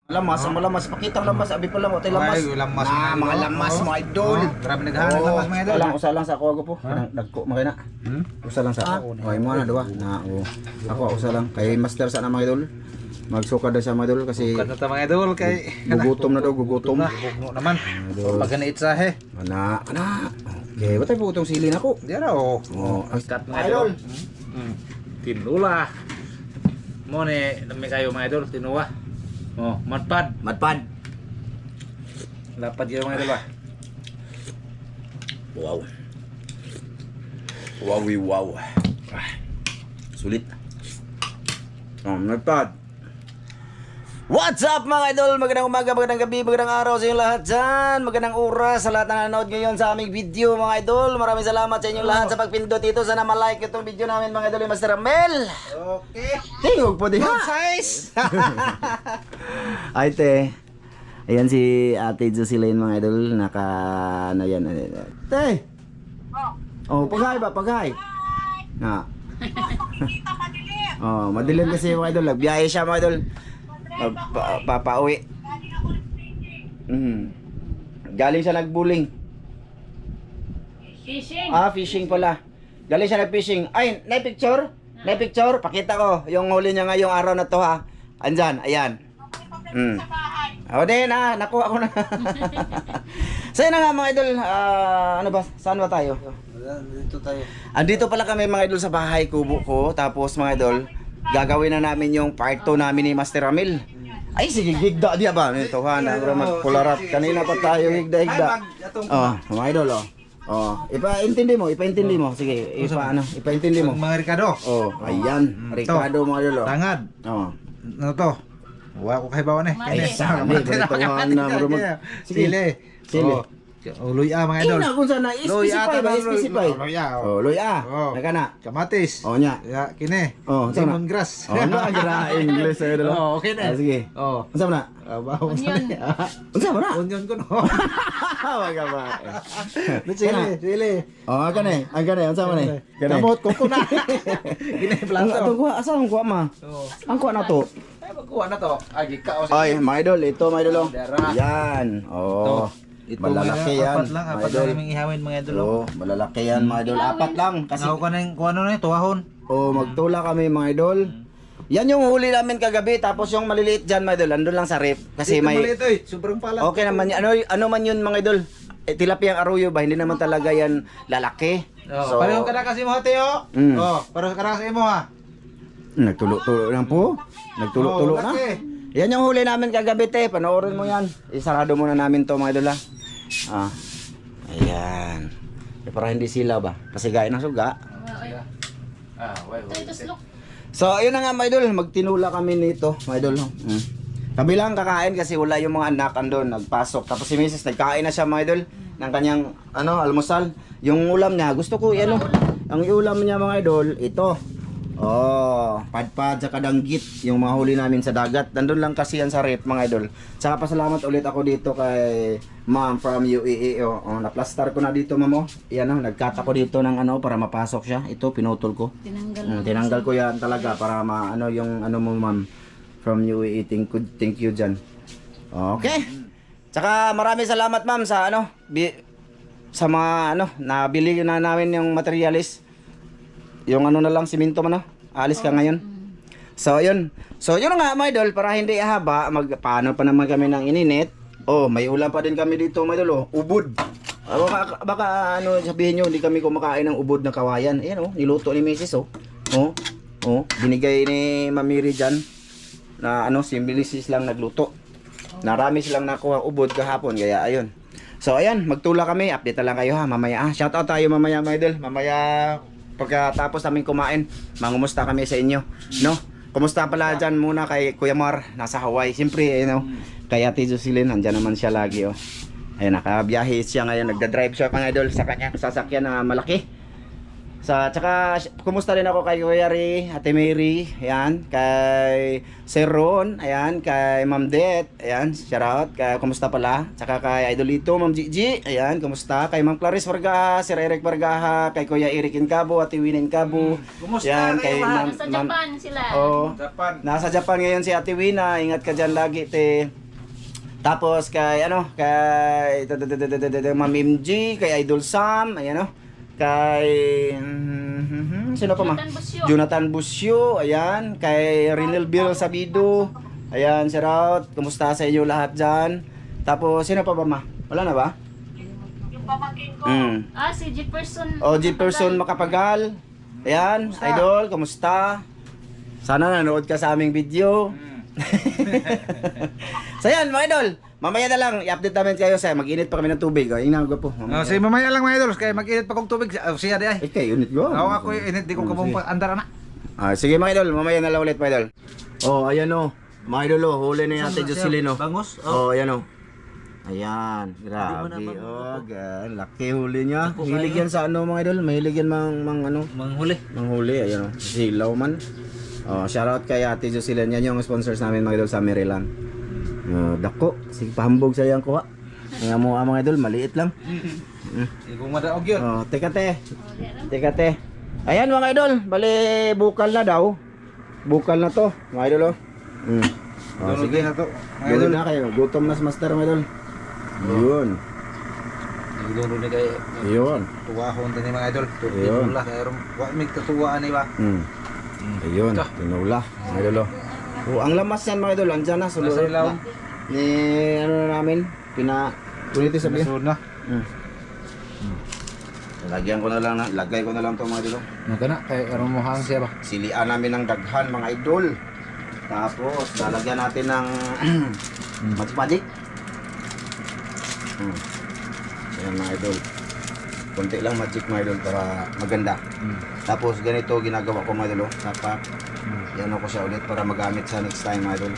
Lamas, ang malamas, pakitang lamas, abi pa lamas, lamas. Ay, lamas, Mga lamas, mga idol. Grabe naghahanap lamas mga idol. Usa lang sa ako po. Dagko makina. Usa lang sa ako. Ay mo na duwa na ako usa lang kay master sa na mga idol. Magsukad na siya mga idol kasi Kada ta mga idol kay gugutom na daw, gugutom. bugno naman. Pag ganit sa he. Ana. Okay, batay po itong sili na ko. Di ra oh. Cut mga idol. Tinula. Mo ni nami kayo mga idol, tinuwa. Oh, matpad. Madpad. Dapat yung mga idol ba? Wow. Wow. Sulit. Madpad. What's up mga idol? Magandang umaga, magandang gabi, magandang araw sa inyong lahat dyan. Magandang oras sa lahat na nanonood ngayon sa aming video mga idol. Maraming salamat sa inyong lahat sa pagpindot dito. Sana ma-like itong video namin mga idol. Master Amel. Okay. Tingog po din ha. Size. Ay te. Ayan si Ate Jocelyn mga idol. Ano yan. Te. Oh, paghay ba? Paghay. Na. Oh, madilim kasi mga idol. Nagbiyahe siya mga idol. Papauwi. Galing siya nagbuling. Fishing. Fishing pala. Galing siya nag-fishing. Ay, na-picture? Na-picture? Pakita ko yung huli niya ngayong araw na to ha. Andyan, ayan. O din nakuha ko na. So yun na nga mga idol, ano ba? Saan ba tayo? Dito tayo. Andito pala kami mga idol sa bahay kubo ko. Tapos mga idol, gagawin na namin yung part 2 namin ni Master Ramil. Ay sige, higda diya ba? Ito ha, magpularat. Kanina pa tayo higda. Oh, mga idol ipaintindi mo. Sige, ipaintindi mo. Mga Ricardo. Oh, ayan. Ricardo mga idol. Tangad. Oh. Ano to? Wa ko kay bawa ni. Mali. Ganitohan na marumag. Sili. Sili. Luya mga idol. Ina kung sana specify ba? Specify. Luya. Oh, luya. Oh. Nakana. Kamatis. Oh, nya. Ya, kine. Oh, sana. Lemongrass. Oh, na gira English ay dalo. Oh, okay na. Sige. Oh. Unsa man na? Bawo sa Onion. ni. Unsa man na? Onion ko no. Wag ba. Sili. Oh, kane. Ang kane unsa man ni? Kamot ko na. Kine Ang plato. ato ko asa ang kuha ma? Oh. Ang kuha na to. Ay magkuha na to. Agi ka o. Ay, mga idol, ito mga idol. Oh. Dara. Yan. Oh. Ito Malalaki mga yan. apat lang, mga apat idol. lang yung ihawin mga idol. Oh, malalaki yan mga idol. Apat lang kasi Ako ka nang kuha na tuwahon. oh, magtula kami mga idol. Yan yung huli namin kagabi tapos yung maliliit diyan mga idol, andun lang sa ref kasi may sobrang pala. okay naman yan. Ano man yun mga idol? Tilapia ang arroyo ba? Hindi naman talaga yan lalaki. So, pareho ka na kasi mo hati oh. Mm. Oh, pareho ka na kasi mo ha. Nagtulo-tulo lang po. Nagtulo-tulo na. Yan yung huli namin kagabi te. Panoorin mo yan. Isarado muna namin to mga idol ha. Ayan. Para hindi sila ba? Kasi gaya ng suga. Ito slok. So, ayun na nga mga idol, magtinula kami nito, mga idol. Kami lang kakain kasi wala yung mga anak andun, nagpasok. Tapos si Mrs. nagkain na siya mga idol ng kanyang almusal. Yung ulam niya, gusto ko ang ulam niya mga idol, ito. Oh, padpad sa kadanggit, yung mga huli namin sa dagat. Nandun lang kasi yan sa ref mga idol. Saka pasalamat ulit ako dito kay Ma'am from UAE. Naplastar ko na dito ma'am. Yan nagkat ako dito ng para mapasok siya. Ito pinutol ko. Tinanggal ko yan talaga para yung mo ma'am from UAE. Thank you dyan. Okay. Tsaka maraming salamat ma'am sa sa mga nabili na namin yung materialis. Yung na lang simento man alis ka ngayon. So yun na nga mga idol, para hindi haba, paano pa naman kami ng ininit. Oh, may ulam pa din kami dito mga idol, ubod. Baka sabihin niyo hindi kami kumakain ng ubod na kawayan. Ayan niluto ni Mrs. Binigay ni Mamiri diyan na si Mrs. lang nagluto. Narami silang nakuha ubod kahapon kaya ayun. So ayan, magtula kami, update na lang kayo ha mamaya. Shout out tayo mamaya mga idol. Mamaya pagkatapos namin kumain, mangumusta kami sa inyo, no? Kumusta pala dyan muna kay Kuya Mar, nasa Hawaii. Siyempre, kay Ate Jocelyn, andyan naman siya lagi, Ayun, nakabiyahe siya ngayon, nagda-drive siya mga idol sa kanyang sasakyan na malaki. Tsaka kumusta rin ako kay Kuya Ray, Ate Mary, ayan, kay Sir Ron, ayan, kay Ma'am Det, ayan, shout out, kumusta pala? Tsaka kay Idolito, Ma'am Gigi, ayan, kumusta? Kay Ma'am Clarice Vargaha, Sir Eric Vargaha, kay Kuya Eric Incabo, Ate Win Incabo, Kumusta ayan, kay kayo, Ma'am, Nasa Japan sila. Oh, Japan. nasa Japan ngayon si Ate Wina, ingat ka dyan lagi, te. Tapos kay kay Ma'am MG, kay Idol Sam, ayan kay sino pa ma? Jonathan Busyo. Jonathan Busyo, ayan, kay Renel Bill Sabido. Ayan, shout out. Kumusta sa inyo lahat diyan? Tapos sino pa ba ma? Wala na ba? Yung pamangkin ko. Si Jefferson. O Jefferson Makapagal. Ayan, idol, kumusta? Sana nanood ka sa aming video. So yan, mga idol. Mamaya na lang, i-update namin kayo sa mag-init pa kami ng tubig. O, yun ko po. Sige, mamaya lang mga idol, kaya mag-init pa kong tubig. Siya di ay. Kay unit ko. Ako init, di ko kabong andar na. Sige mga idol, mamaya na lang ulit mga idol. Oh, ayan mga idol huli na yung Ate Jocelyn Bangus? Ayan Ayan, grabe. Laki huli niya. Mahilig yan sa mga idol, mahilig yan Manghuli. manghuli. Ayan silaw man. Shoutout kay Ate Jocelyn. Yan yung sponsors namin mga idol sa Maryland. Dako, sige pahambog sa iyang kuha. Nga mo mga idol, maliit lang. Kung madaog yun. Teka te. Ayan mga idol, bali bukal na daw. Bukal na to, mga idol sige na to. Idol na kayo, gutom na si Master mga idol. Yun. Nagdulo ni kay Yun. tuwa ko ni mga idol. Ayun. Tinula kay wa mig katuwaan ni ba. Ayun, tinula mga idol ang lamas yan mga idol, andyan na Nasa ilaw. Ni na namin, ulitin sabihin. Sunod na. Lagyan ko na lang, lagay ko na lang to mga idol. Nagana kay aron mo hang siya ba. Silian namin ng daghan mga idol. Tapos lalagyan natin ng magic. Ayan mga idol. Konti lang magic mga idol para maganda. Tapos ganito ginagawa ko mga idol. Sapak. Yan ako siya ulit para magamit sa next time mga idol.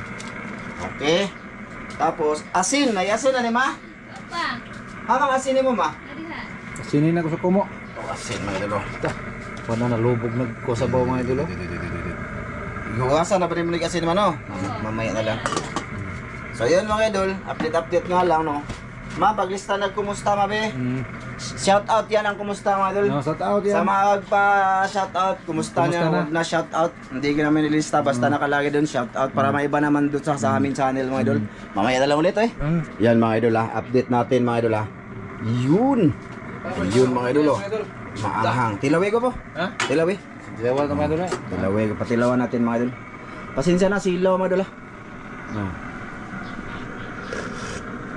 Okay. Tapos asin. May asin na ni ma? Pa. Hamang asin mo ma? Ariha. Sinin na ko sa kumo. Asin mga idol. Wala na lubog nagkusabaw mga idol. Iwasan na ba rin mo asin man mamaya na lang. So yun mga idol. Update nga lang Ma, paglista nagkumusta mabe? Shout out yan ang kumusta mga idol. Shout out yan. Sa mga shout out, kumusta niya huwag na shout out. Hindi ko namin nilista basta nakalagay doon shout out para may iba naman doon sa aming channel mga idol. Mamaya na lang ulit Yan mga idol update natin mga idol Yun. Yun mga idol Maanghang. Tilaway ko po. Ha? Tilaway. Dilawal ka mga idol. Tilaway ko. Patilawan natin mga idol. Pasensya na silaw mga idol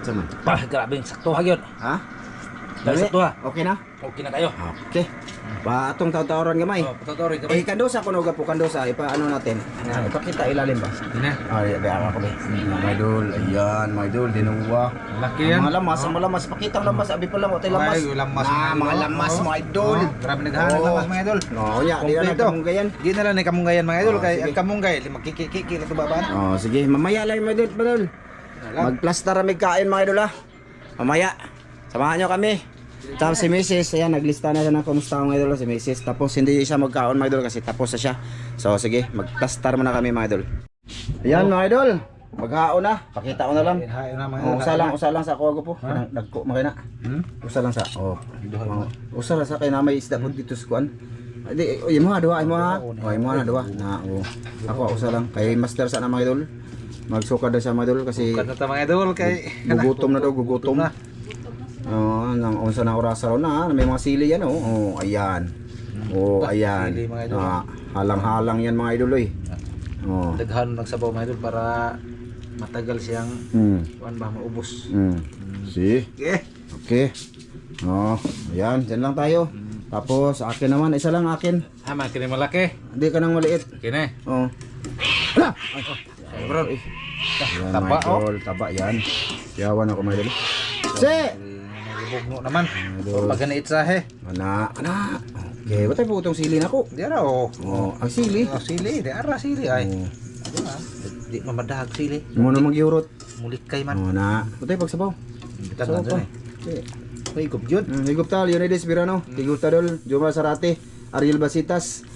Sama. Grabing sakto hagyod. Ha? Dali sakto ha. Okay na? Okay na kayo. Okay. Atong tawtawaran gamay. Patotory ka. Kandosa kuno gapo kandosa ipaano natin. Ipakita ilalim ba? Ina. Iya ako ba. Mga idol, ayan, mga idol dinuwa. Laki yan. Mga lamas, pakita ang lamas, abi pa lang tay lamas. Ay, lamas, mga lamas mga idol. Grabe naghahanap ng lamas mga idol. No, ya, di na Kompleto. nagkamunggayan. Di na lang ni kamunggayan mga idol kay sige. ang kamunggay magkikiki na tubabaan. Sige, mamaya lang mga idol. Magplaster mig kain mga idol Mamaya. Samahan nyo kami. Tapos si Mrs. Ayan, naglista na siya ng kumusta mga idol si Mrs. Tapos hindi siya magkaon mga idol kasi tapos na siya. So sige, magplaster muna kami mga idol. Ayan mga idol. Maghaon na. Pakita ko na lang. Hayo na mga Usa lang sa kuwago po. Dagko makina. Usa lang sa. Usa lang sa kay na may isda po dito sa kuan. Di imo duha. Imo na duha. Ako usa lang kay master sa na mga idol. Magsukad na siya mga idol kasi Kanta ta mga idol kay gugutom na daw, gugutom na. Nang unsa na oras raw na, may mga sili yan ayan. Ayan. Sili, mga idol. Halang-halang yan mga idol daghan nagsabaw mga idol para matagal siyang kuan ba maubos. Si. Okay. Ayan, dyan lang tayo. Tapos akin naman, isa lang akin. Man kini malaki. Hindi ka nang maliit. Kini. Hala! Ay bro. Yan, Taba, mga idol, taba yan. Yawan ako mga idol. Si! Nagibugno naman. Pag itsa he. Ana. Okay, batay po itong sili na ko. Di ara Ang sili. sili, di ara sili ay. Di mamadahag sili. Mo na magyurot. Mulikay man. Na. Batay pagsabaw. Bitan na dyan eh. May gup yun. Higup tal, Leonidas Birano, Tiguta dol, Juma Sarate, Ariel Basitas.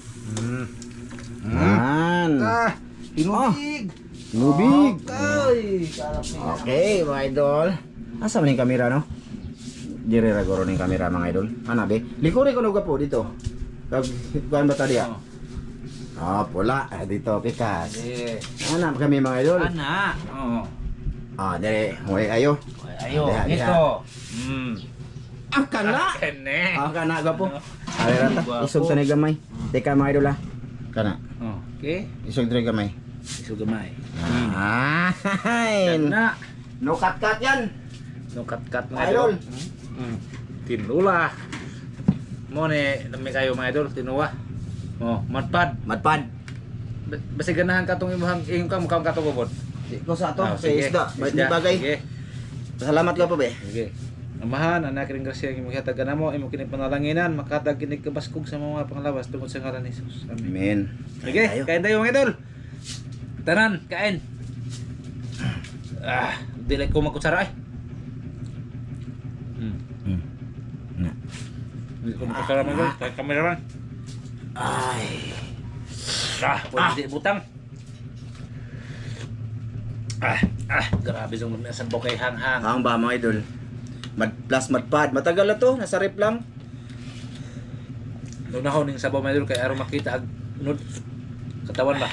Yan. Tinubig. Tinubig. Okay. Sarap niya. Okay, mga idol. Asa man yung kamera, no? Dire ra goro ning kamera, mga idol. Ana be? Likuri ko nuga po dito. Kag kuan ba tadi ah? Pula. Dito pikas. Eh. Ana kami mga idol. Ana. Oo. Dire, huwag ayo. Ayo, Diha, diha. ito. Ang kana. Kene. Kana ga po. Ari ra ta. Isog tanay gamay. Teka mga idol ah. Kana. Okay. Isog tanay gamay. Iso gamay. Ay. Na. No cut yan. No cut mga Idol. idol. Tinula. Mo ni lami kayo mga idol, tinuwa. Matpad. Madpad. Basta ganahan ka tong imong mukhang katugobod. Di ko sa to Ah, sa sige. isda. Di Isda. bagay. Sige. Salamat ka po be. Sige. Amahan, anak ring grasya ang imong hatag kanamo, imong kini panalanginan, makadag kini kabaskog sa mga pangalabas tungod sa ngalan ni Jesus. Amen. Amen. Sige, kain tayo mga idol. Tanan, kain. Dili ko magkutsara ay. Dili ko magkutsara mga idol, kahit kamera lang. Ay. Pwede di butang. Grabe yung lumiasan po kay hanghang. Ang ba mga idol? Plus madpad. Matagal na to. Nasa rep lang. Nunahon ning sabaw mga idol kay aron makita ag unod katawan ba.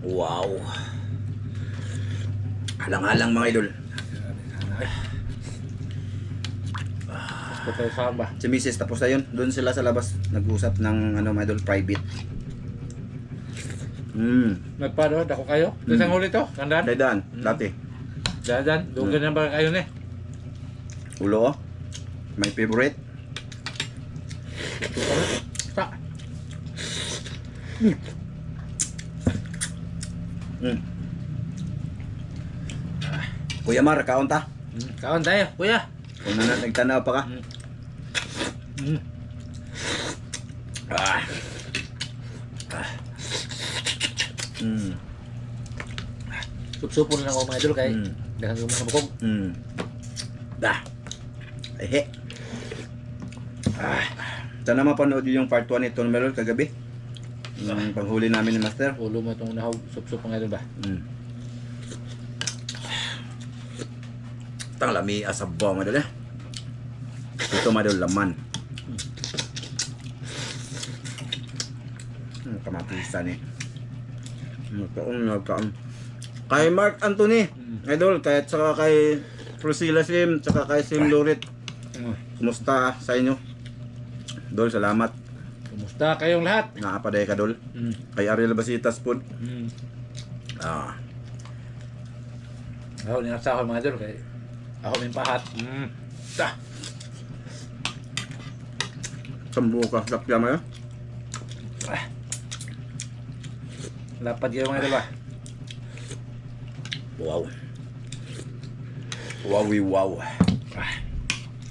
Wow. Alang-alang mga idol. Patay saan ba? Si Mrs. tapos na yun. Doon sila sa labas. Nag-usap ng mga idol private. Nagpado, dako kayo. Isang huli to, kandan. Daydan. Dati. Dadan, dugan na ba kayo ni? Ulo oh. My favorite. Ta. Kuya Mar, kaon ta. Kaon tayo, kuya. Kung nagtanaw pa ka. Sup-supon lang ako mga idol kay daghang yung mga bukog. Dah. Ehe. Sana mapanood yung part 1 nito meron kagabi. Yung panghuli namin ni Master. Ulo mo itong nahog, sup-sup mga idol ba? Tang lami asabaw madol eh. Ito madol laman. Kamatisan eh. Nagkaon. Kay Mark Anthony, idol, kahit saka kay Priscilla Sim, saka kay Sim Lorit. Kumusta sa inyo? Dol, salamat. Kumusta kayong lahat? Naapaday ka, Dol. Kay Ariel Basitas po. Ako ninasahol mga idol kay ako min pahat. Ta. Sambu ka, sakya mo yun. Lapad kayo mga idol ba? Wow. Wowie wow.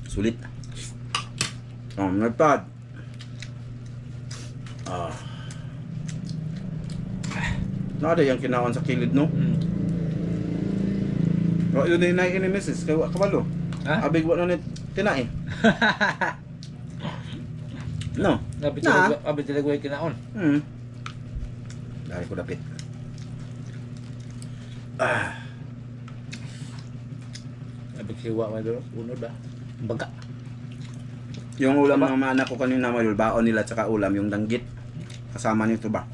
Sulit. Nagpad. Nada yung kinawan sa kilid, no? Yun din na ini Mrs. Kaya kabalo. Ha? Abig wala na tinain. No. Abit talaga kinaon. Dari ko dapit. Abit siwa mga idol, unod ba? Baga. Yung ulam ng mga anak ko kanina, mga baon nila tsaka ulam, yung danggit. Kasama nito ba?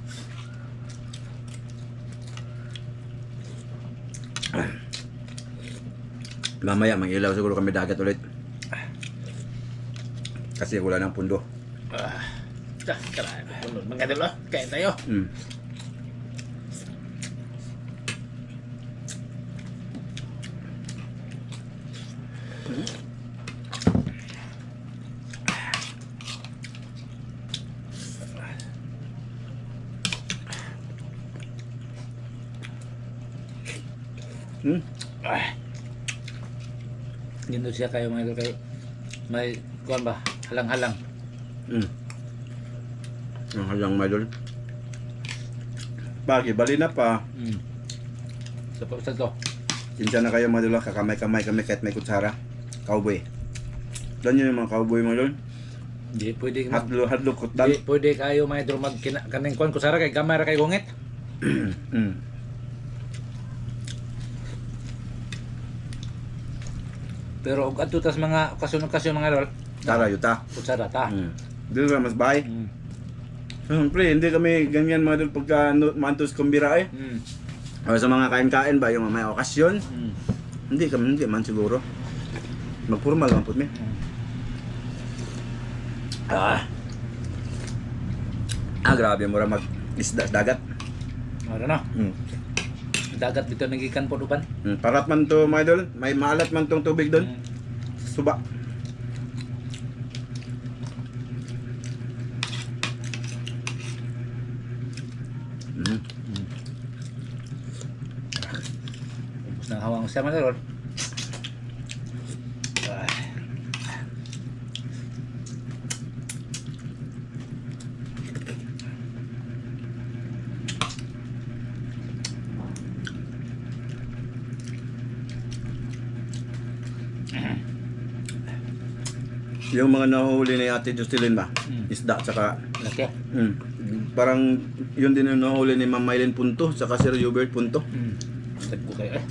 Mamaya, mag-ilaw siguro kami dagat ulit. Kasi wala ng pundo. Karami unod. Mga idol oh, kain tayo. Dito siya kayo mga idol kayo. May kuan ba? Halang-halang. Ang halang madol. Pagi, bali na pa. Sa pagkasal to. Sinsya na kayo madol, kakamay-kamay kami kahit may kutsara. Cowboy. Doon yun yung mga cowboy madol. Di pwede mag Hadlo kutdan. di pwede kayo mga idol mag kaning kuan kusara kay gamay ra kay gungit. Mm. Pero og adto tas mga okasyon mga idol, Tara yuta. kutsara ta. Di ba mas bahay? Mm. Siyempre, hindi kami ganyan mga idol pagka mantos kumbira eh. O sa mga kain-kain ba, yung may okasyon, hindi man siguro. Magpurmal lang po mi. Grabe mo ra mag isda dagat. Ano na? Dagat dito nagikan po uban. Parat man to mga idol, may maalat man tong tubig doon. Suba. Ubus nang hawang siya mga idol. Yung mga nahuhuli ni Ate Jocelyn ba? Isda tsaka Laki. parang yun din yung nahuli ni Ma'am Mylene Punto tsaka Sir Hubert Punto. Step ko kayo eh.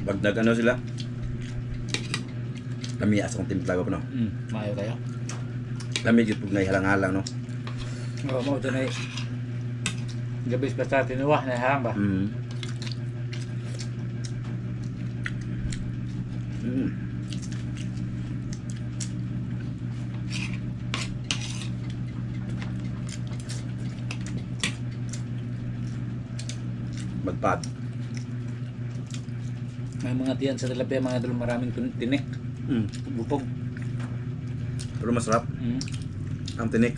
Pag nag-ano sila, lamias akong timpla ko no. Maayo kayo. Lamigit pag naihalang-halang no. Oo, mo ito na gabi sa tinuwa na harang ba? Magpad. May mga tiyan sa tilapia mga idol maraming tinik. Bupog. Pero masarap ang tinik.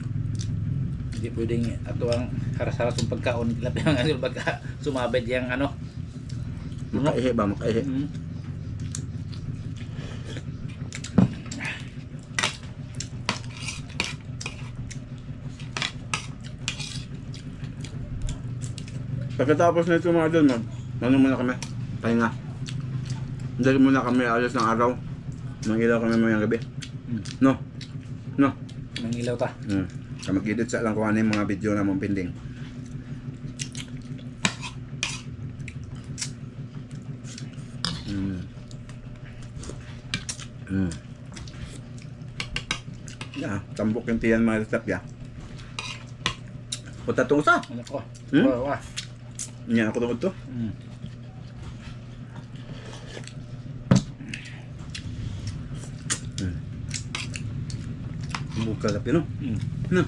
Hindi pwedeng ato ang haras-haras yung pagkaon tilapia mga idol pagka sumabit yung ano. Makaihi ba? Makaihi. Pagkatapos na ito mga idol, ano muna kami? Pahinga. Hindi muna kami alas ng araw. Nang ilaw kami mayang gabi. No? No? Nang ilaw ta. Mag-edit sa lang kung ano yung mga video na mong pending. Tambok yung tiyan mga tilapia. Punta itong usa. Ano ko? Oo, Yan ako tungkol to. Buka tapi no. No.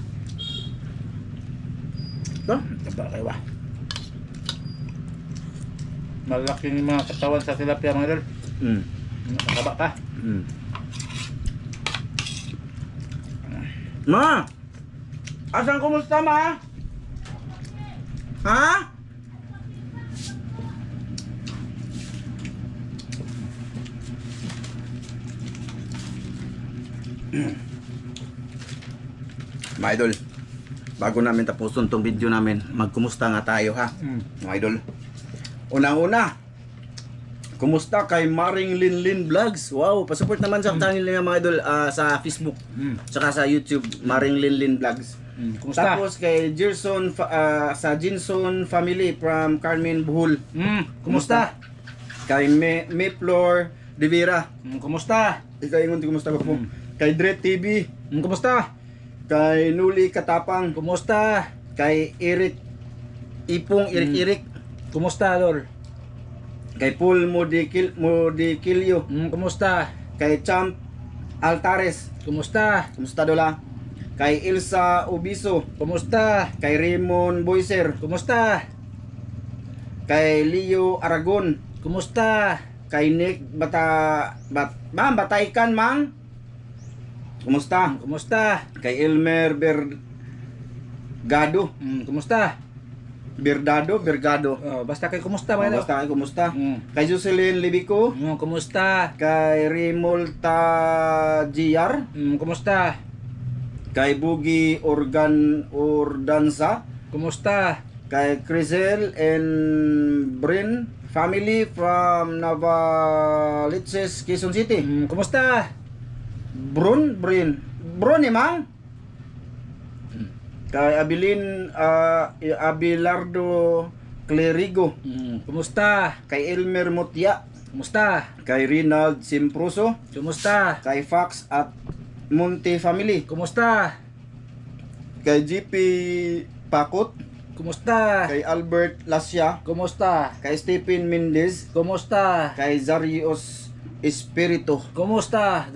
Ba? Taba kayo ba? Malaking mga katawan sa tilapia mga idol. Nakakaba ka. Ma! Asan kumusta ma? Ha? Mga idol, bago namin tapusin tong video namin, magkumusta nga tayo ha, mga idol. Unang-una, kumusta kay Maring Linlin Vlogs? Wow, pasupport naman sa channel niya mga idol sa Facebook, tsaka sa YouTube, Maring Linlin Vlogs. Kumusta? Tapos kay Gerson sa Jinson Family from Carmen Buhol. Kumusta? Kay Miplor De Vera. Kumusta? Ikaw ingon kumusta ba po? Kay Dret TV. Kumusta? Kay Nuli Katapang. Kumusta? Kay Eric Ipong Irik. Kumusta, Lord? Kay Paul Modikilyo. Kumusta? Kay Champ Altares. Kumusta? Kumusta dola? Kay Ilsa Ubiso. Kumusta? Kay Raymond Boyser. Kumusta? Kay Leo Aragon. Kumusta? Kay Nick Ma'am Bataykan Mang. Kumusta? Kumusta? Kay Elmer Bergado. Kumusta? Bergado. Oh, basta kay kumusta mga idol? Kumusta? Kumusta? Kay Jocelyn Libico. Kumusta? Kay Rimolta GR. Kumusta? Kay Bugi Ordanza. Kumusta? Kay Crisel and Brin family from Navaliches, Quezon City. Kumusta? Bron mang. Kay Abilin Abelardo Clerigo, Kumusta? kay Elmer Mutya, Kumusta? kay Rinald Simpruso, Kumusta? kay Fox at Monte Family, Kumusta? kay GP Pakot, Kumusta? kay Albert Lasya, Kumusta? kay Stephen Mendez, Kumusta? kay Zarios Espiritu. Kumusta?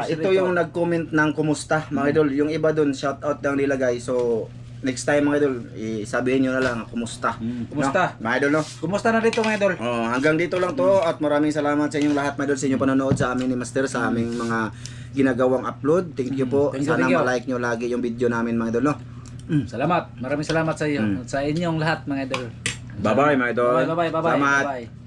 Ito yung nag-comment ng kumusta mga idol. Yung iba dun, shout out lang nila guys. So, next time mga idol, sabihin nyo na lang kumusta. Kumusta? No? Mga idol, no? Kumusta na dito mga idol? Hanggang dito lang to at maraming salamat sa inyong lahat mga idol sa inyong panonood sa amin ni Master sa aming mga ginagawang upload. Thank you po. Thank you, Sana thank you. ma-like nyo lagi yung video namin mga idol, no? Salamat. Maraming salamat sa iyo. At sa inyong lahat mga idol. Bye-bye mga idol. Bye-bye. Salamat. Bye-bye.